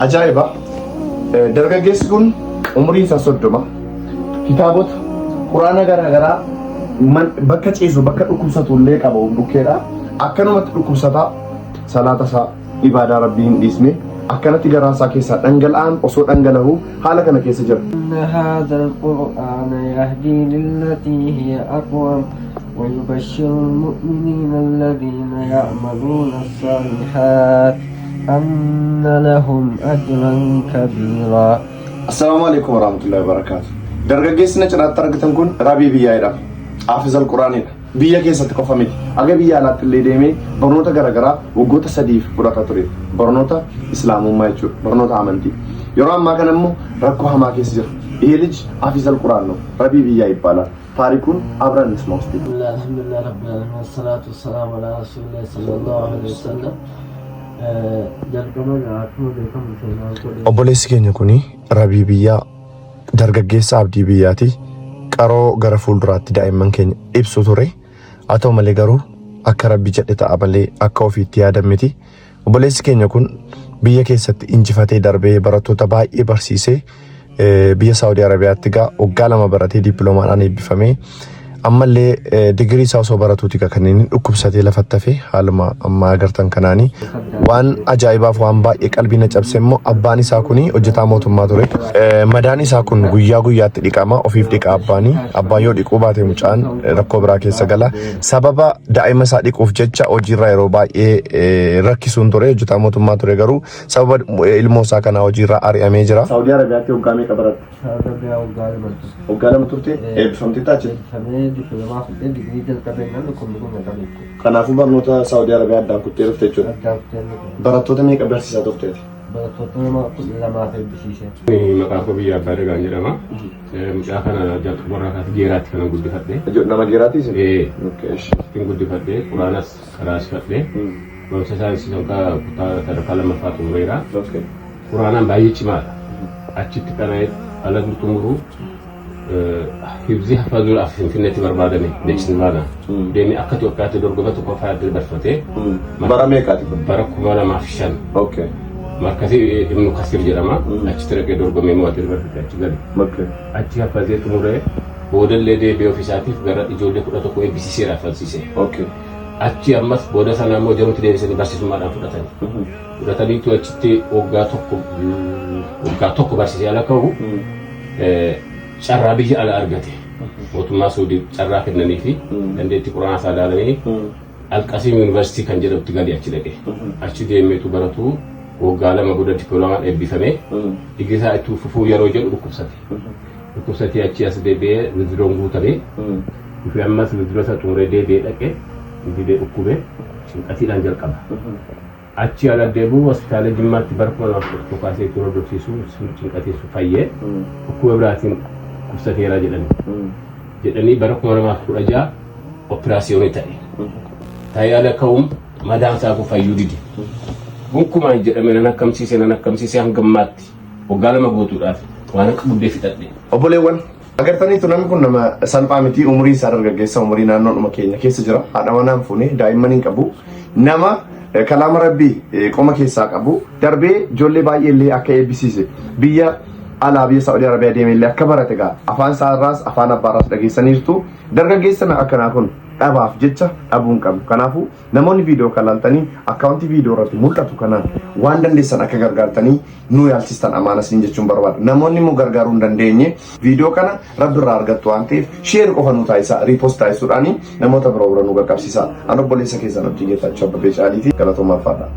ajaa'iba. Dargaggeessi kun umriin isaa 30 kitaabota quraana garaagaraa bakka ciisu bakka dhukkubsatu illee qaba bukkeedha. Akkanumatti dhukkubsataa salaata isaa ibaadaa rabbii hin dhiisne akkanatti garaa isaa keessaa dhangala'aan osoo dhangala'u haala kana keessa jira. هذا القرآن يهدي للتي هي أقوم ويبشر المؤمنين الذين يعملون الصالحات أن لهم أجرا كبيرا. السلام عليكم ورحمة الله وبركاته. dargaggeessi cinaatti argitan kun Rabii Biyyaadha. Haafizal Quraanidha. Biyya keessatti qofa miti. Aga biyya alaatti illee deemee barnoota garaagaraa waggoota 3 fudhataa ture. Barnoota Islaamummaa jechuudha. Barnoota amantii. Yeroo ammaa kana immoo rakkoo hamaa keessa jira. ይሄ ልጅ ሀፊዘል ቁርአን ነው። ረቢ ቢያ ይባላል። ታሪኩን አብረን እንስማ ውስጥ አልሐምዱሊላህ ረብል ዓለሚን ወሰላቱ ወሰላሙ ዐላ ረሱሊላህ ሰለላሁ ዐለይሂ ወሰለም obboleessi keenya kuni Rabii Biyyaa dargaggeessa abdii biyyaati. Qaroo gara fuulduraatti daa'imman keenya ibsu ture. Haa ta'u malee garuu akka Rabbi jedhe ta'a malee akka ofiitti yaadan miti. Obboleessi keenya kun biyya keessatti injifatee darbee barattoota baay'ee barsiisee biyya Saudi Arabiyaatti gaa waggaa 2 baratee dippiloomaadhaan eebbifamee ammallee digirii isaa osoo baratuuti kanneen dhukkubsatee lafatti hafee haaluma ammaa agartan kanaanii waan ajaa'ibaaf waan baay'ee qalbii na cabse immoo abbaan isaa kuni hojjetaa mootummaa ture. Madaan isaa kun guyyaa guyyaatti dhiqama ofiif dhiqa abbaanii. Abbaan yoo dhiquu baate mucaan rakkoo biraa keessa gala. Sababa daa'ima isaa dhiquuf jecha hojiirra yeroo baay'ee rakkisuun ture hojjetaa mootummaa ture garuu sababa ilmoo isaa kanaa hojiirra ari'amee jira. Saudi Arabiyaatti waggaa meeqa baratte? Waggaa 2 turte eebbifamtee taachee. Kanaafuu barnoota Saudi Arabiyaa addaan kuttee dhufte jechuudha. Barattoota meeqa barsiisaa turteeti? Barattoota 2 eebbisiise. Maqaan koo Biyyaa Abbaa Dagaan jedhama. Mucaa kana jalqabarraa kaasee geeraatti kana guddifadhe. Nama geeraatti isin? Ittiin guddifadhe quraanas karaasifadhe. Barumsa saayinsii kutaa sadarkaa 2ffaa xumureera. Quraanaan baay'ee cimaadha. Achitti kana ala xumuruu hibzi hafazuudhaaf Finfinneetti barbaadame beeksisnimaadha. Deemee akka Itoophiyaatti dorgoma tokko fa'aa barfatee. Bara meeqaati? Bara 2005. Markazii Ibnu Kasir jedhama. Achitti dhaqee dorgomee mo'atee barfatee achi gale. Achi hafazee xumuree boodallee deebi'ee ofiisaatiif gara ijoollee 11 eebbisiiseera falsiisee. Achi ammas booda sana immoo jirutti deebisanii barsiisummaadhaan fudhataniitu achitti waggaa tokko barsiisee ala ka'u carraa biyya ala argate. Mootummaa Suudii carraa kennanii fi dandeettii quraanaa isaa ilaalanii Alqasiim Yuunivarsiitii kan jedhamutti galee achi dhaqe. Achi deemeetu baratu waggaa 2 booda dippiloomaan eebbifamee dhigisaa itti fufuu yeroo jedhu dhukkubsate. Dhukkubsatee achi as deebi'ee wiziroon guutamee dhufee ammas wiziroo isa xumuree deebi'ee dhaqee didee dhukkubee cinqatiidhaan jalqaba. Achi ala deebi'u hospitaala Jimmaatti bara 2011 kaasee itti hordofsiisu cinqatii fayyee dhukkuba biraatiin dhukkubsateera jedhanii bara 2016 operaasiyoonii ta'e. Ta'ee ala ka'uun madaan isaa kun fayyuu dide. Gonkumaan jedhame nan akkamsiisee hangammaatti waggaa 2 guutuudhaaf waan akka buddee fixadhe. Obboleewwan agartaniitu namni kun nama salphaa miti. Umurii isaa dargaggeessa umurii naannoodhuma keenya keessa jira. Haadha manaan fuunee daa'imman hin qabu. Nama kalaama rabbii qoma keessaa qabu darbee ijoollee baay'ee illee akka eebbisiise biyya alaa biyya Saudi Arabiyaa deemee illee akka barate gaa afaan isaarraas afaan abbaarraas dhageessaniirtu. Dargaggeessa akkanaa kun dhabaaf jecha dhabuun qabu. Kanaafuu namoonni viidiyoo kan ilaaltanii akkaawuntii viidiyoo irratti mul'atu kanaan waan dandeessan akka gargaartanii nu yaalchistan amaanas jechuun barbaada. Namoonni immoo gargaaruu hin dandeenye viidiyoo kana Rabbi irraa argattu waan ta'eef sheer qofa nu taasisaa riipost taasisuudhaan namoota biroo bira nu qaqqabsiisaa. An obboleessa keessan Abdii Geetaachoo Abbabee Caaliitii galatoomaa faadha.